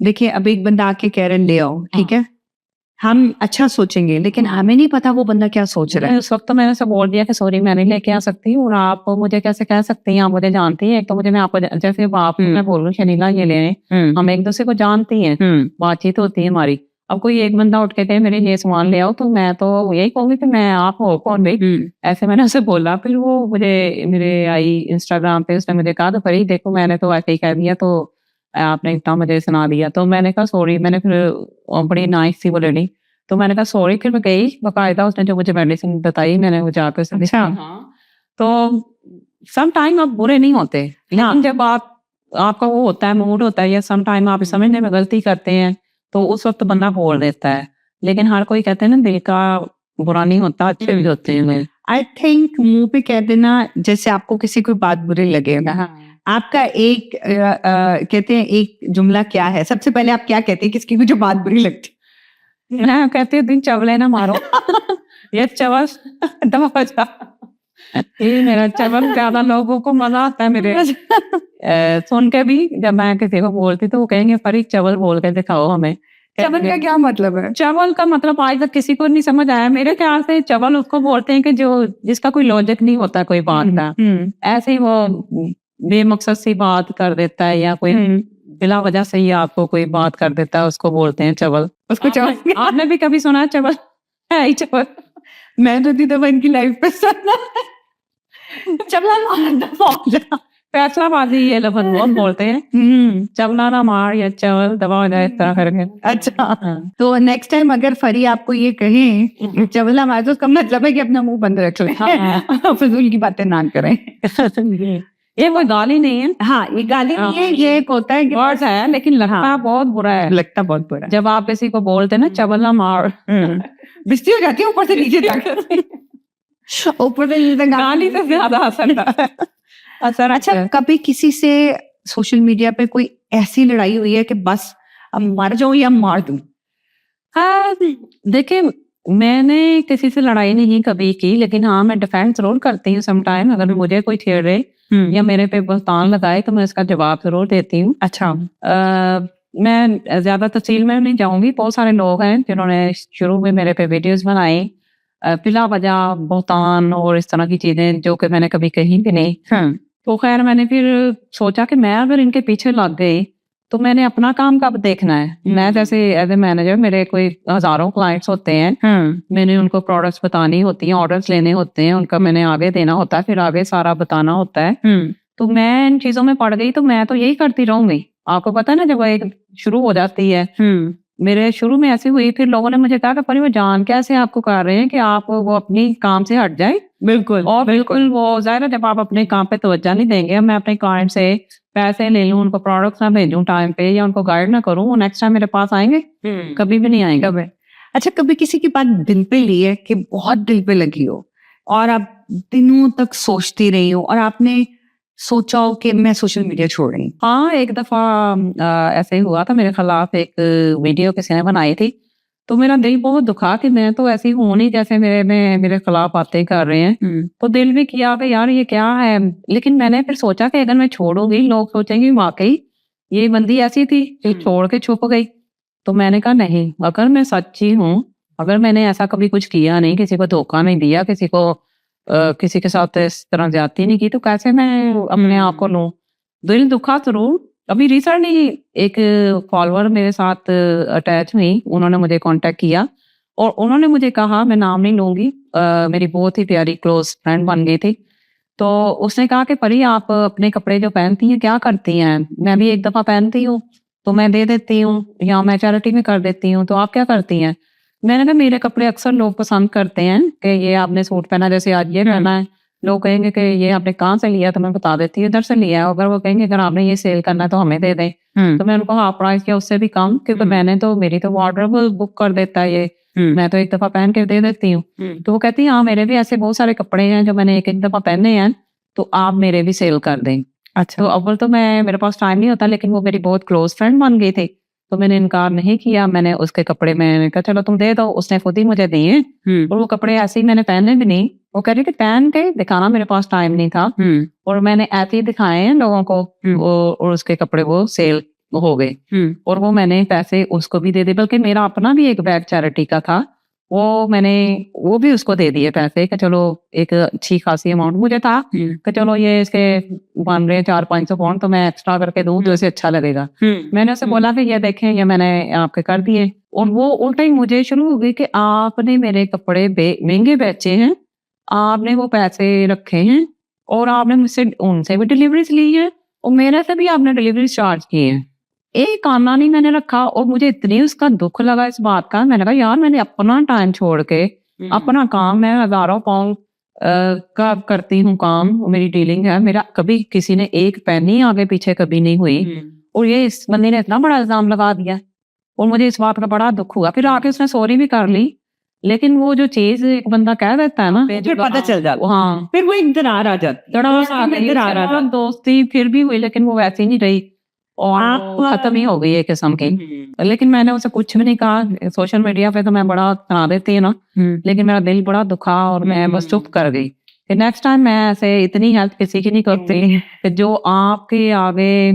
देखिए, अब एक बंदा आके कह रहे ले आओ, ठीक है, हम अच्छा सोचेंगे, लेकिन हमें नहीं पता वो बंदा क्या सोच रहा है। उस वक्त तो मैंने सब बोल दिया कि सॉरी मैं नहीं लेके आ सकती हूँ, और आप मुझे कैसे कह सकती हैं, आप मुझे जानती हैं, एक तो मुझे मैं आपको जैसे आप मैं बोल रही हूँ शनीला ये ले आए, हम एक दूसरे को जानती हैं, बातचीत होती है हमारी। अब कोई एक बंदा उठ के कहे मेरे लिए सामान ले आओ, तो मैं तो यही कहूंगी कि मैं आप हो कौन भाई, ऐसे मैंने उसे बोला। फिर वो मुझे मेरे आई इंस्टाग्राम पे, उसने मुझे कहा तो भाई देखो मैंने तो ऐसे ही कह दिया, तो आपने इतना मुझे सुना दिया, तो मैंने कहा सॉरी, मैंने फिर बड़ी नाइस थी वो लेडी, तो मैंने कहा सॉरी, फिर मैं गई बाकायदा, उसने जो मुझे मेडिसिन बताई मैंने वो जाकर उसे अच्छा, तो सम टाइम आप बुरे नहीं होते, लेकिन जब आपका वो होता है मूड होता है या सम टाइम आप समझने में गलती करते हैं तो उस वक्त बंदा बोल देता है, लेकिन हर कोई कहते हैं ना दिल का बुरा नहीं होता, अच्छे भी होते हैं। आई थिंक मुंह पे कह देना, जैसे आपको किसी कोई बात बुरी लगे, आपका एक कहते हैं एक जुमला क्या है, सबसे पहले आप क्या कहते हैं किसकी भी जो बात बुरी लगती? मैं कहती हूँ दिन चवले ना मारो, ये चवल दबा जा, ये मेरा चवल ज्यादा लोगों को मजा आता है मेरे सुन के भी। जब मैं किसी को बोलती तो वो कहेंगे फरी चवल बोल के दिखाओ हमें। चवल का क्या मतलब है? चवल का मतलब आज तक किसी को नहीं समझ आया, मेरे ख्याल से चवल उसको बोलते हैं कि जो जिसका कोई लॉजिक नहीं होता कोई बात का, ऐसे ही वो बेमकसद सी बात कर देता है, या कोई बिला वजह से ही आपको कोई बात कर देता है, उसको बोलते हैं चवल। उसको चवल आपने भी कभी सुना चवल है ही चवल? मैं तो दी दफा इनकी लाइफ पे सुना चवल फैसलाबाजी ये लफज बहुत बोलते हैं, चवला ना मार या चवल दबा हो जाए इस तरह करके। अच्छा, तो नेक्स्ट टाइम अगर फरी आपको ये कहें चवला मार, तो उसका मतलब है कि अपना मुंह बंद रखो, फिजूल की बातें ना करें। ये कोई गाली नहीं है, हाँ, ये गाली नहीं है, ये एक होता है कि वर्ड है, लेकिन लगता हाँ। बहुत बुरा है। लगता बहुत बुरा है। जब आप किसी को बोलते हैं ना चबला मार, बिस्ती हो जाती है ऊपर से नीचे तक, ऊपर से नीचे तक गाली से ज्यादा असर अच्छा, कभी किसी से सोशल मीडिया पे कोई ऐसी लड़ाई हुई है कि बस अब मर जाऊं या मार दूं? हाँ, देखिए मैंने किसी से लड़ाई नहीं कभी की, लेकिन हाँ मैं डिफेंड जरूर करती हूँ समटाइम। अगर मुझे कोई छेड़े या मेरे पे बहतान लगाए तो मैं इसका जवाब जरूर देती हूँ। अच्छा। मैं ज्यादा तफसील में नहीं जाऊंगी। बहुत सारे लोग हैं जिन्होंने शुरू में मेरे पे वीडियोस बनाई बिला वजह बहतान और इस तरह की चीजें जो कि मैंने कभी कही भी नहीं। तो खैर मैंने फिर सोचा कि मैं अगर इनके पीछे लग गई तो मैंने अपना काम कब देखना है। मैं जैसे एज ए मैनेजर, मेरे कोई हजारों क्लाइंट्स होते हैं, मैंने उनको प्रोडक्ट्स बतानी होती हैं, ऑर्डर्स लेने होते हैं, उनका मैंने आगे देना होता है, फिर आगे सारा बताना होता है। तो मैं इन चीजों में पड़ गई तो मैं तो यही करती रहूंगी। आपको पता है ना, जब एक शुरू हो जाती है, मेरे शुरू में ऐसी हुई, फिर लोगों ने मुझे कहा कि परी वो जान कैसे आपको कर रहे हैं कि आप वो अपनी काम से हट जाए। बिल्कुल। और बिल्कुल वो जाहिर है जब आप अपने काम पे तवज्जो नहीं देंगे, मैं अपने क्लाइंट से पैसे ले लूं, उनको प्रोडक्ट्स ना भेजूं टाइम पे या उनको गाइड ना करूं, वो नेक्स्ट टाइम मेरे पास आएंगे? कभी भी नहीं आएंगे। कभी। अच्छा, कभी किसी की बात दिल पे ली है कि बहुत दिल पे लगी हो और आप दिनों तक सोचती रही हो और आपने सोचा हो कि मैं सोशल मीडिया छोड़ रही हूँ? हाँ, एक दफा ऐसे ही हुआ था, मेरे खिलाफ एक वीडियो किसी ने बनाई थी, तो मेरा दिल बहुत दुखा कि मैं तो ऐसी हूं नहीं जैसे मेरे खिलाफ बातें कर रहे हैं। तो दिल भी किया कि यार ये क्या है, लेकिन मैंने फिर सोचा कि अगर मैं छोड़ूंगी लोग सोचेंगे वाकई ये बंदी ऐसी थी कि छोड़ के छुप गई। तो मैंने कहा नहीं, अगर मैं सच्ची हूँ, अगर मैंने ऐसा कभी कुछ किया नहीं, किसी को धोखा नहीं दिया, किसी को किसी के साथ इस तरह ज्यादती नहीं की, तो कैसे मैं अपने आप को लूं। दिल दुखा जरूर। अभी रिसेंटली एक फॉलोअर मेरे साथ अटैच हुई, उन्होंने मुझे कांटेक्ट किया और उन्होंने मुझे कहा, मैं नाम नहीं लूंगी, मेरी बहुत ही प्यारी क्लोज फ्रेंड बन गई थी। तो उसने कहा कि परी आप अपने कपड़े जो पहनती हैं क्या करती हैं? मैं भी एक दफा पहनती हूँ तो मैं दे देती हूँ या मैं चैरिटी में कर देती हूँ, तो आप क्या करती हैं? मैंने कहा मेरे कपड़े अक्सर लोग पसंद करते हैं कि ये आपने सूट पहना, जैसे आज ये पहना है, लोग कहेंगे कि ये आपने कहाँ से लिया, तो मैं बता देती हूँ इधर से लिया है। अगर वो कहेंगे अगर आपने ये सेल करना है तो हमें दे दें, तो मैं उनको हाफ प्राइस या उससे भी कम, क्योंकि मैंने तो मेरी तो वार्डरोब बुक कर देता है ये, मैं तो एक दफा पहन के दे देती हूँ। तो वो कहती है हाँ मेरे भी ऐसे बहुत सारे कपड़े हैं जो मैंने एक एक दफा पहने हैं, तो आप मेरे भी सेल कर दें। अच्छा। तो अव्वल तो मेरे पास टाइम नहीं होता, लेकिन वो मेरी बहुत क्लोज फ्रेंड बन गई थी, तो मैंने इनकार नहीं किया। मैंने उसके कपड़े, मैंने कहा चलो तुम दे दो, उसने खुद ही मुझे दिए। और वो कपड़े ऐसे ही मैंने पहने भी नहीं, वो कह रही थी पहन के दिखाना, मेरे पास टाइम नहीं था, और मैंने ऐसे ही दिखाए हैं लोगों को, और उसके कपड़े वो सेल हो गए और वो मैंने पैसे उसको भी दे दिए। बल्कि मेरा अपना भी एक बैग चैरिटी का था, वो भी उसको दे दिए पैसे कि चलो एक अच्छी खासी अमाउंट मुझे था कि चलो ये इसके बन रहे 400-500 पाउंड, तो मैं एक्स्ट्रा करके दूं तो इसे अच्छा लगेगा। मैंने उसे बोला कि ये देखें, ये मैंने आपके कर दिए। और वो उल्टा ही मुझे शुरू हो गई कि आपने मेरे कपड़े महंगे बेचे हैं, आपने वो पैसे रखे हैं और आपने मुझसे उनसे भी डिलीवरीज ली है और मेरे से भी आपने डिलीवरी चार्ज किए हैं। एक आना नहीं मैंने रखा। और मुझे इतनी उसका दुख लगा इस बात का। मैंने कहा यार मैंने अपना टाइम छोड़ के अपना काम, मैं हजारों पाउंड का करती हूँ काम, मेरी डीलिंग है, मेरा कभी किसी ने एक पैनी आगे पीछे कभी नहीं हुई, और ये इस बंदे ने इतना बड़ा इल्जाम लगा दिया और मुझे इस बात का बड़ा दुख हुआ। फिर आके उसने सॉरी भी कर ली, लेकिन वो जो चीज एक बंदा कह देता है ना, फिर पता चल जाता, हाँ, फिर वो एक दरार आ जाती, दोस्ती फिर भी हुई, लेकिन वो वैसी नहीं रही और आप खत्म ही हो गई एक किस्म की। लेकिन मैंने उसे कुछ भी नहीं कहा। सोशल मीडिया पे तो मैं बड़ा सुना देती है ना, लेकिन मेरा दिल बड़ा दुखा और मैं बस चुप कर गई। नेक्स्ट टाइम मैं ऐसे इतनी हेल्प किसी की नहीं करती कि जो आपके आगे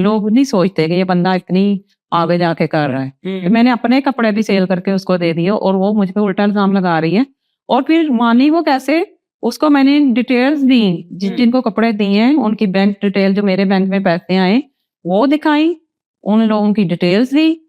लोग नहीं सोचते कि ये बंदा इतनी आगे जाके कर रहा है। मैंने अपने कपड़े भी सेल करके उसको दे दिए और वो मुझ पे उल्टा इल्जाम लगा रही है। और फिर मानी वो कैसे, उसको मैंने डिटेल्स दी, जिनको कपड़े दिए हैं उनकी बैंक डिटेल, जो मेरे बैंक में पैसे आए वो दिखाई, उन लोगों की डिटेल्स दी,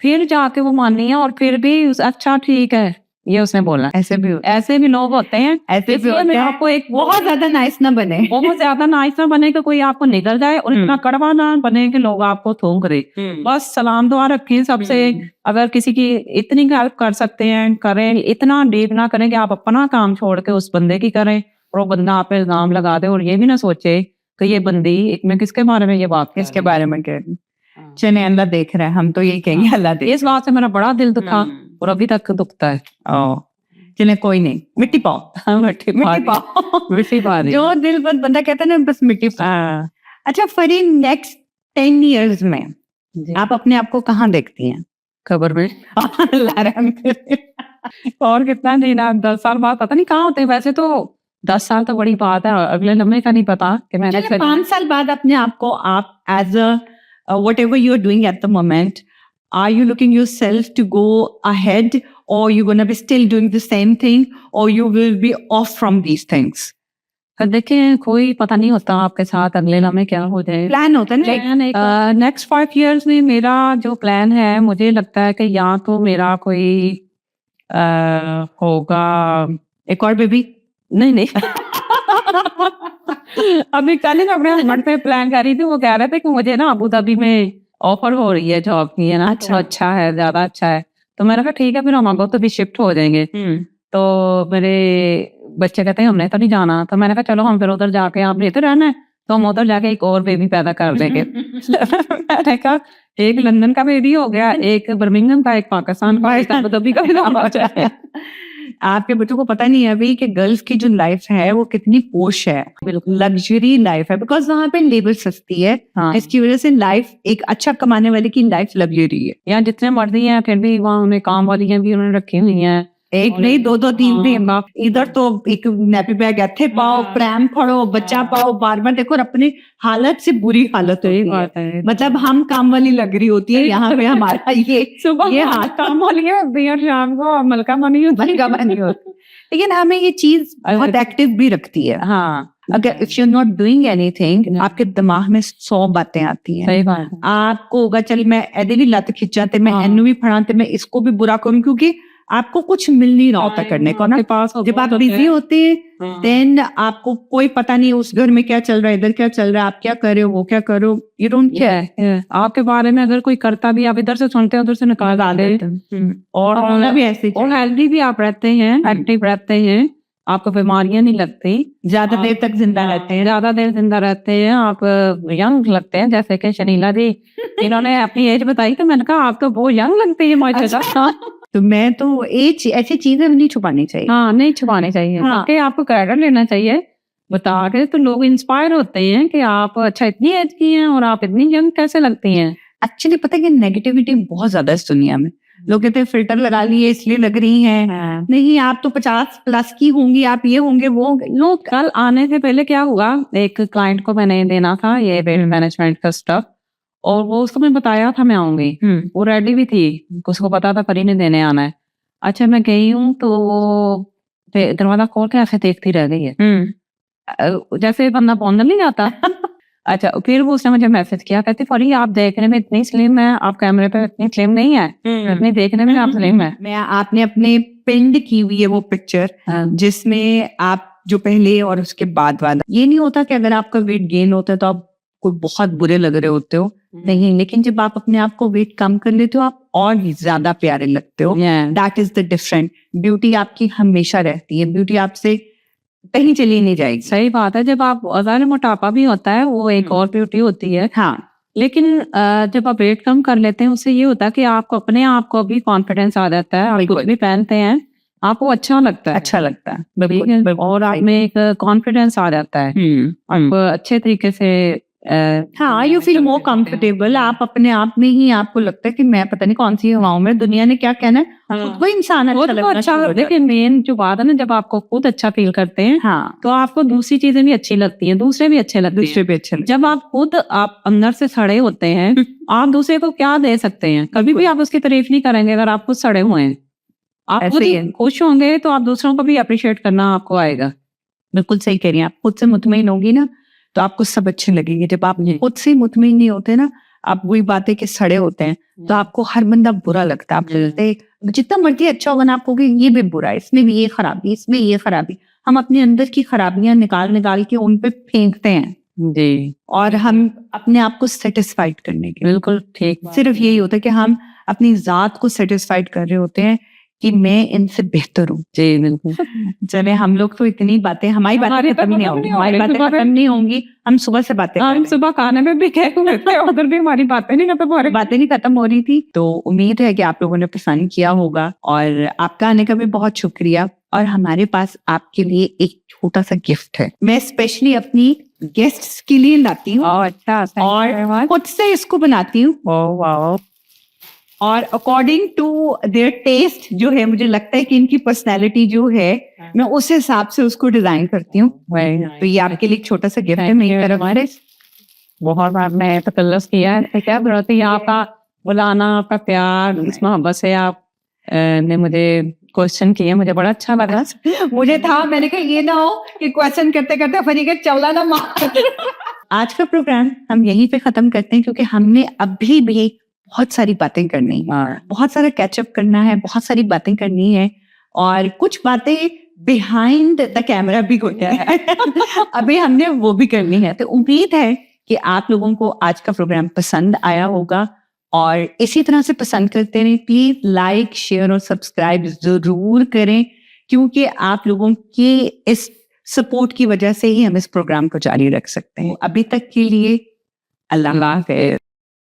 फिर जाके वो मानी है। और फिर भी अच्छा ठीक है ये उसने बोला। ऐसे भी लोग होते हैं, ऐसे भी होते हैं। आपको एक बहुत ज्यादा नाइस ना बने, बहुत ज्यादा नाइस ना बने कि कोई आपको निकल जाए, और इतना कड़वा ना बने कि लोग आपको थूक रहे। बस सलाम दुआ रखें सबसे। अगर किसी की इतनी हेल्प कर सकते हैं करें, इतना डीप ना करें कि आप अपना काम छोड़ के उस बंदे की करें और वो बंदा आप पे इल्जाम लगा दे और ये भी ना सोचे कि ये बंदी मैं किसके बारे में ये बात कर इसके रही बारे में कह रही हूँ। है। चले अल्लाह देख रहा है, हम तो यही कहेंगे अल्लाह देख इस बात से मेरा बड़ा दिल दुखा और अभी तक दुखता है। ओ चले कोई नहीं, मिट्टी पाओ मिट्टी मिट्टी पाओ मिट्टी पा रही जो दिल पर बंदा कहता है ना बस मिट्टी पाओ। हाँ, अच्छा फरी, नेक्स्ट 10 years में जी। आप अपने आप को कहाँ देखती हैं? खबर में अल्लाह रहम करे। और कितना नहीं ना 10 साल बाद पता नहीं कहाँ होते हैं। वैसे तो 10 साल तो बड़ी बात है, अगले लम्हे का नहीं पता कि मैंने चलिए 5 साल बाद अपने आप को आप as a whatever you are doing at the moment, are you looking yourself to go ahead और you gonna be still doing the same thing और you will be off from these things? देखिए कोई पता नहीं होता आपके साथ अगले लम्हे क्या हो जाए। प्लान होता है ना नेक्स्ट 5 years में मेरा जो प्लान है, मुझे लगता है कि या तो मेरा कोई होगा एक और बेबी। नहीं नहीं अभी कल ही मैं अपने हस्बैंड पे प्लान कर रही थी, वो कह रहे थे कि मुझे ना अबू धाबी में ऑफर हो रही है जॉब की, है ना, अच्छा। तो अच्छा है, ज्यादा अच्छा है। तो मैंने कहा ठीक है, फिर हम तो भी शिफ्ट हो जाएंगे। तो मेरे बच्चे कहते हैं हमने तो नहीं जाना, तो मैंने कहा चलो हम फिर उधर जाके, आप रहते रहना है तो हम उधर जाके एक और बेबी पैदा कर देंगे। मैंने कहा एक लंदन का बेबी हो गया, एक बर्मिंघम का, एक पाकिस्तान का, एक अबू धाबी का भी नाम आ जाए। आपके बच्चों को पता नहीं है अभी कि गर्ल्स की जो लाइफ है वो कितनी पोश है, बिल्कुल लग्जरी लाइफ है, बिकॉज वहाँ पे लेबर सस्ती है। हाँ, इसकी वजह से लाइफ, एक अच्छा कमाने वाले की लाइफ लग्जरी है। यहाँ जितने मर्जी हैं फिर भी वहाँ उन्हें काम वालियां भी उन्होंने रखी हुई हैं। एक और नहीं, 2 3 हाँ, दिन इधर तो एक नैपी बैग ऐथे पाओ, हाँ। प्रैम फड़ो, बच्चा पाओ, बार बार देखो, और अपनी हालत से बुरी हालत सही होती है। बात है। मतलब हम काम वाली लग रही होती है यहाँ पे, हमारा ये सुबह ये हाथ काम वाली होती है और शाम को मलका बनी होती है। मलका बनी होती है। लेकिन हमें ये चीज बहुत एक्टिव भी रखती है। हाँ, अगर if you are not doing anything, आपके दिमाग में 100 बातें आती हैं। सही बात है। आपको होगा चल मैं एदे भी लत खिंचा ते मैं हाँ। एनू भी फड़ा ते मैं इसको भी बुरा करूं, क्योंकि आपको कुछ मिल नहीं रहा होता करने को ना। आपके पास जब आप बिजी होते हैं देन आपको कोई पता नहीं उस घर में क्या चल रहा है, इधर क्या चल रहा है, आप क्या कर रहे हो, वो क्या करो, यू डोंट केयर। आपके बारे में अगर कोई करता भी, आप इधर से सुनते हैं उधर से निकाल डाले। और भी ऐसे और हेल्दी भी आप रहते हैं, एक्टिव रहते हैं, आपको बीमारियां नहीं लगती, ज्यादा देर तक जिंदा रहते हैं। ज्यादा देर जिंदा रहते हैं, आप यंग लगते हैं। जैसे कि शनीला जी इन्होंने अपनी एज बताई तो मैंने कहा आप तो बहुत यंग लगती है माशाल्लाह। तो मैं तो एज, ऐसी चीजें नहीं छुपानी चाहिए। हाँ, नहीं छुपानी चाहिए। हाँ। कि आपको क्रेडिट लेना चाहिए बता के, तो लोग इंस्पायर होते हैं कि आप अच्छा इतनी एज की हैं और आप इतनी यंग कैसे लगती हैं। एक्चुअली पता है कि नेगेटिविटी बहुत ज्यादा है इस दुनिया में। लोग कहते हैं फिल्टर लगा लिए इसलिए लग रही हैं। नहीं, आप तो 50 प्लस की होंगी, आप ये होंगे वो होंगे। लोग कल आने से पहले क्या हुआ, एक क्लाइंट को मैंने देना था ये इवेंट मैनेजमेंट का स्टफ, और वो उसको मैं बताया था मैं आऊंगी, वो रेडी भी थी, उसको पता था परी ने देने आना है। अच्छा मैं गई हूँ तो वो दरवाजा खोल के ऐसे देखती रह गई है, जैसे बंदा पौंदर नहीं जाता। अच्छा फिर वो उसने मुझे मैसेज किया, कहती फरी आप देखने में इतनी स्लिम है, आप कैमरे पे इतनी स्लिम नहीं है, इतनी देखने में आप स्लिम है। मैं आपने अपने पिंड की हुई है वो पिक्चर जिसमें आप जो पहले और उसके बाद वाला, ये नहीं होता कि अगर आपका वेट गेन होता है तो आप कोई बहुत बुरे लग रहे होते हो, नहीं, लेकिन जब आप अपने आप को वेट कम कर लेते हो आप और ज्यादा प्यारे लगते हो। That is the different. Beauty आपकी हमेशा रहती है, ब्यूटी आपसे कहीं चली नहीं जाएगी। सही बात है। जब आप अगर मोटापा भी होता है वो एक और ब्यूटी होती है। हाँ, लेकिन जब आप वेट कम कर लेते हैं उससे ये होता है कि आपको अपने आप को भी कॉन्फिडेंस आ जाता है, आप कुछ भी पहनते हैं आपको अच्छा लगता है, अच्छा लगता है, बिल्कुल, और आप में एक कॉन्फिडेंस आ जाता है, आप अच्छे तरीके से हाँ, यू फील मोर कंफर्टेबल। आप अपने आप में ही आपको लगता है कि मैं पता नहीं कौन सी हवाओं में, दुनिया ने क्या कहना है, खुद को इंसान अच्छा लगना शुरू हो जाता है। देखिए मेन जो बात है ना, जब आपको खुद अच्छा फील करते हैं हाँ, तो आपको दूसरी चीजें भी अच्छी लगती हैं, दूसरे भी अच्छे लगते हैं। दूसरे भी अच्छे लगते जब आप खुद आप अंदर से सड़े होते हैं आप दूसरे को क्या दे सकते हैं, कभी भी आप उसकी तारीफ नहीं करेंगे अगर आप खुद सड़े हुए हैं। आप ऐसे खुद ही है। खुश होंगे तो आप दूसरों को भी अप्रिशिएट करना आपको आएगा। बिल्कुल सही कह रही हैं आप। खुद से मुतमईन होगी ना तो आपको सब अच्छे लगेंगे। जब आप खुद से मुतमईन नहीं होते ना, आप वही बातें के सड़े होते हैं तो आपको हर बंदा बुरा लगता है। आप लगते हैं जितना मर्जी अच्छा होगा ना, आपको कि ये भी बुरा है, इसमें भी ये खराबी, इसमें ये खराबी। हम अपने अंदर की खराबियां निकाल निकाल के उन पे फेंकते हैं जी, और हम अपने आप को सेटिस्फाइड करने के बिल्कुल ठीक। सिर्फ यही होता है कि हम अपनी जात को सेटिस्फाइड कर रहे होते हैं कि मैं इनसे बेहतर हूँ। जी बिल्कुल। चले, हम लोग तो इतनी बातें, हमारी बातें खत्म नहीं होंगी, हमारी बातें खत्म नहीं होंगी, हम सुबह से बातें कर रहे हम हैं। सुबह खाने में भी कह रहे थे, उधर भी हमारी बातें नहीं खत्म हो रही। बातें नहीं खत्म हो रही थी। तो उम्मीद है कि आप लोगों ने पसंद किया होगा, और आपका आने का भी बहुत शुक्रिया। और हमारे पास आपके लिए एक छोटा सा गिफ्ट है, मैं स्पेशली अपनी गेस्ट्स के लिए लाती हूँ अच्छा, और खुद से इसको बनाती हूँ, और अकॉर्डिंग टू देयर टेस्ट जो है, मुझे लगता है कि इनकी पर्सनैलिटी जो है, मैं उस हिसाब से उसको डिजाइन करती हूँ। तो ये आपके लिए एक छोटा सा गिफ्ट है मेरी तरफ से। बहुत बार मैं तकल्लुफ़ किया है, क्या जरूरत है आपका बुलाना, आपका प्यार, इस मोहब्बत से आप ने मुझे क्वेश्चन किए, मुझे बड़ा अच्छा लगा। मुझे था, मैंने कहा ये ना हो कि क्वेश्चन करते करते फरीका चौला ना मार। आज का प्रोग्राम हम यहीं पे खत्म करते हैं, क्योंकि हमने अभी भी बहुत सारी बातें करनी है, बहुत सारा कैचअप करना है, बहुत सारी बातें करनी है, और कुछ बातें बिहाइंड द कैमरा भी होती है। अभी हमने वो भी करनी है। तो उम्मीद है कि आप लोगों को आज का प्रोग्राम पसंद आया होगा, और इसी तरह से पसंद करते रहें। प्लीज लाइक, शेयर और सब्सक्राइब जरूर करें, क्योंकि आप लोगों के इस सपोर्ट की वजह से ही हम इस प्रोग्राम को जारी रख सकते हैं। अभी तक के लिए अल्लाह हाफ़िज़।